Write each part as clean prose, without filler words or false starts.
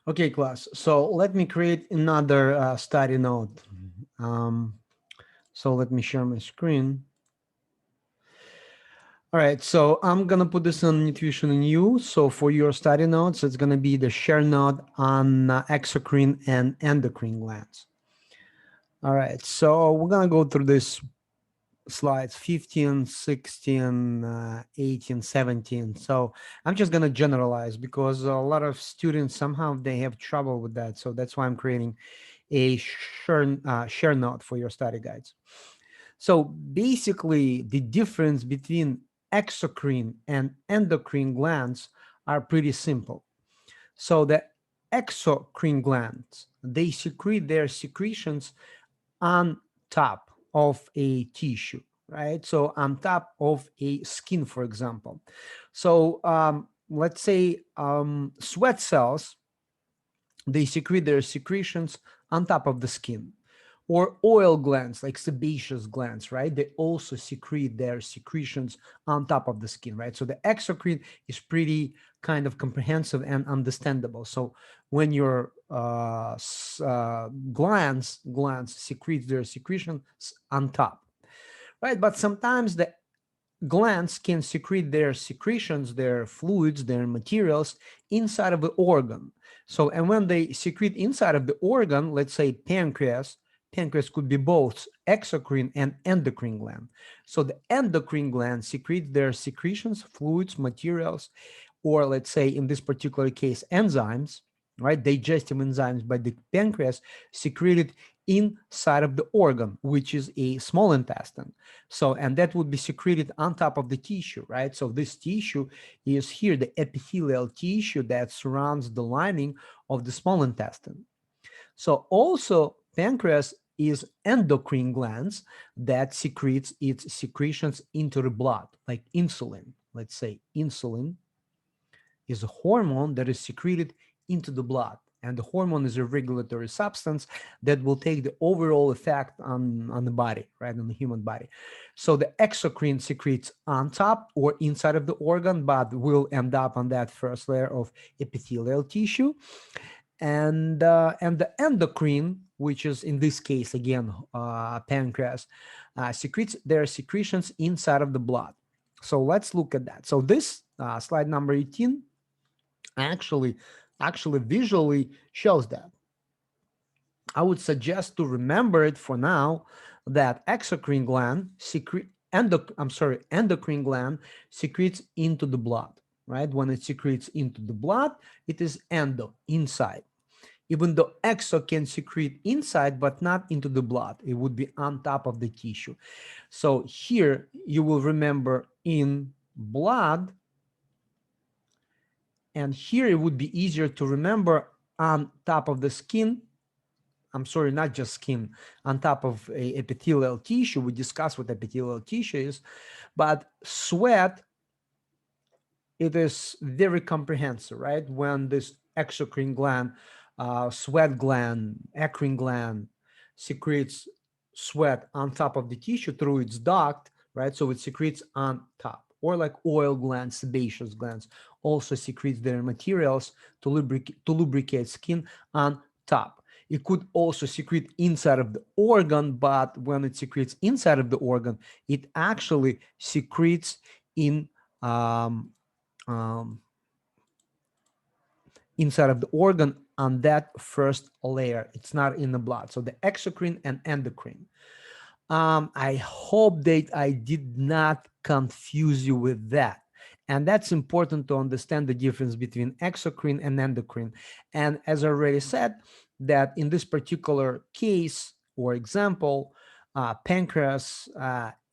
Okay, class. So let me create another study note. Um, so let me share my screen. All right, so I'm gonna put this on nutrition in you. So for your study notes, it's gonna be the share note on exocrine and endocrine glands. All right, so we're gonna go through this slides 15, 16, 18, 17. So I'm just going to generalize because a lot of students somehow they have trouble with that. So that's why I'm creating a share note for your study guides. So basically the difference between exocrine and endocrine glands are pretty simple. So the exocrine glands, they secrete their secretions on top of a tissue, right? So on top of a skin, for example. So let's say sweat cells, they secrete their secretions on top of the skin. Or oil glands, like sebaceous glands, right? They also secrete their secretions on top of the skin, right? So the exocrine is pretty kind of comprehensive and understandable. So when your glands secrete their secretions on top, right? But sometimes the glands can secrete their secretions, their fluids, their materials inside of the organ. So, and when they secrete inside of the organ, let's say pancreas could be both exocrine and endocrine gland. So the endocrine gland secretes their secretions, fluids, materials, or let's say in this particular case, enzymes, right? Digestive enzymes by the pancreas secreted inside of the organ, which is a small intestine. So, and that would be secreted on top of the tissue, right? So this tissue is here, the epithelial tissue that surrounds the lining of the small intestine. So also pancreas is endocrine glands that secretes its secretions into the blood, like insulin. Let's say insulin is a hormone that is secreted into the blood. And the hormone is a regulatory substance that will take the overall effect on the body, right, on the human body. So the exocrine secretes on top or inside of the organ, but will end up on that first layer of epithelial tissue. And the endocrine, which is in this case again pancreas, secretes their secretions inside of the blood. So let's look at that. So this slide number 18 actually visually shows that. I would suggest to remember it for now that exocrine gland endocrine gland secretes into the blood, right? When it secretes into the blood, it is endo, inside. Even though exo can secrete inside but not into the blood, it would be on top of the tissue. So here you will remember in blood, and here it would be easier to remember on top of the skin. I'm sorry, not just skin, on top of a epithelial tissue. We discussed what epithelial tissue is, but sweat, it is very comprehensive, right? When this exocrine gland, sweat gland, eccrine gland secretes sweat on top of the tissue through its duct, right? So it secretes on top. Or like oil glands, sebaceous glands also secretes their materials to lubricate skin on top. It could also secrete inside of the organ, but when it secretes inside of the organ, it actually secretes in um, um, inside of the organ on that first layer. It's not in the blood. So the exocrine and endocrine. I hope that I did not confuse you with that. And that's important to understand the difference between exocrine and endocrine. And as I already said, that in this particular case or example, pancreas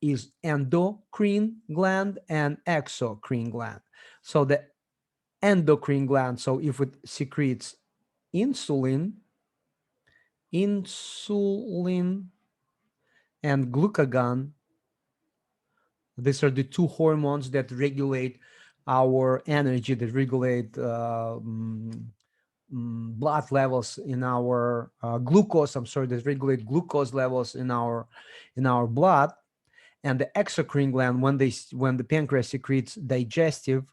is endocrine gland and exocrine gland. So the endocrine gland, so if it secretes insulin, insulin and glucagon, these are the two hormones that regulate our energy, that regulate blood levels in our glucose. I'm sorry, that regulate glucose levels in our blood. And the exocrine gland, when the pancreas secretes digestive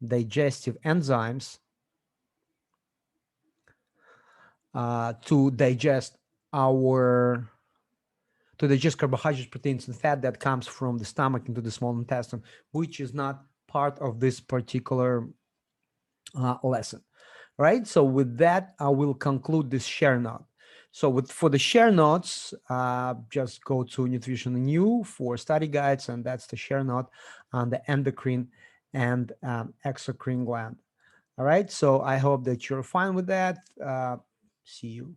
enzymes, to digest our to digest carbohydrates, proteins, and fat that comes from the stomach into the small intestine, which is not part of this particular lesson. Right. So with that, I will conclude this share note. So for the share notes, just go to Nutrition and You for study guides, and that's the share note on the endocrine and exocrine gland. All right. So I hope that you're fine with that. See you.